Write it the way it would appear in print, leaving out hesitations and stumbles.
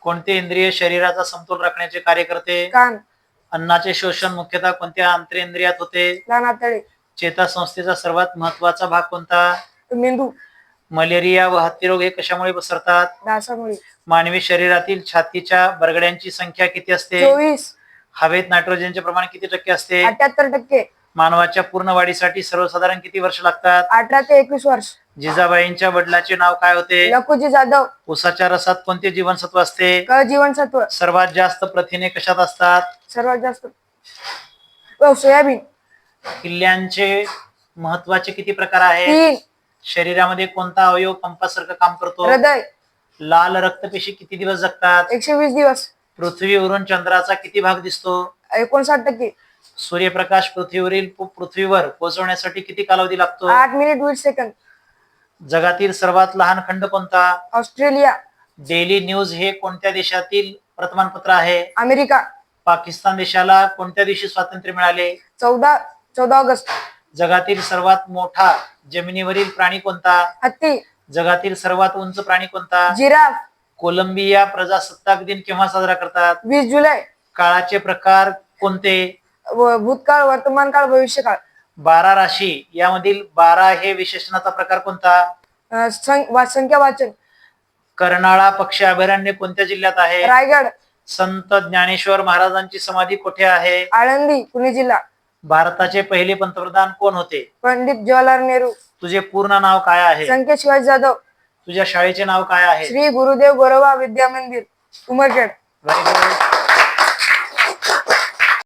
कोणते इंद्रिय शरीराचा समतोल राखण्याचे कार्य करते? कान. अन्नाचे शोषण मुख्यतः कोणत्या आंतरेंद्रियात होते? लहान आतडे. चेतासंस्थेचा सर्वात महत्वाचा भाग कोणता? मेंदू. मलेरिया व हत्तीरोग हे कशामुळे पसरतात? डासामुळे. मानवी शरीरातील छातीच्या बरगड्यांची संख्या किती असते? 24. हवेत नायट्रोजनचे प्रमाण किती टक्के असते? 78%. मानवाच्या पूर्ण वाढीसाठी सर्वसाधारण किती वर्ष लागतात? 18 ते 21 वर्ष. जिजाबाईंच्या वडिलांचे नाव काय होते? लखुजी जाधव. उसाच्या रसात कोणते जीवनसत्व असते? क जीवनसत्व. सर्वात जास्त प्रथिने कशात असतात? सर्वात जास्त सोयाबीन. किल्ल्यांचे महत्वाचे किती प्रकार आहेत? 3. शरीरामध्ये कोणता अवयव पंपासारखं काम करतो? हृदय. लाल रक्तपेशी किती दिवस जगतात? 120 दिवस. पृथ्वीवरून चंद्राचा किती भाग दिसतो? 59%. सूर्यप्रकाश पृथ्वीवर पोहोचवण्यासाठी किती कालावधी लागतो? 8 मिनिट 20 सेकंद. जगातील सर्वात लहान खंड कोणता? ऑस्ट्रेलिया. डेली न्यूज हे कोणत्या देशातील वर्तमानपत्र आहे? अमेरिका. पाकिस्तान देशाला कोणत्या दिवशी स्वातंत्र्य मिळाले? 14 ऑगस्ट. जगातील सर्वात मोठा जमिनीवरील प्राणी कोणता? हत्ती. जगातील सर्वात उंच प्राणी कोणता? जिराफ. कोलंबिया प्रजासत्ताक दिन केव्हा साजरा करतात? 20 जुलै. काळाचे प्रकार कोणते? भूतकाळ, वर्तमानकाळ, भविष्यकाळ. 12 राशी यामधील 12 हे विशेषणाचा प्रकार कोणता? संख्या वाचन. कर्नाळा पक्षी अभयारण्य कोणत्या जिल्ह्यात आहे? रायगड. संत ज्ञानेश्वर महाराजांची समाधी कुठे आहे? आळंदी, पुणे जिल्हा. भारताचे पहिले पंतप्रधान कोण होते? पंडित जवाहरलाल नेहरू. तुझे पूर्ण नाव काय आहे? संकेत शिवाजी जाधव. तुझ्या शाळेचे नाव काय आहे? श्री गुरुदेव गोरवा विद्या मंदिर, उमरखेड. Very good.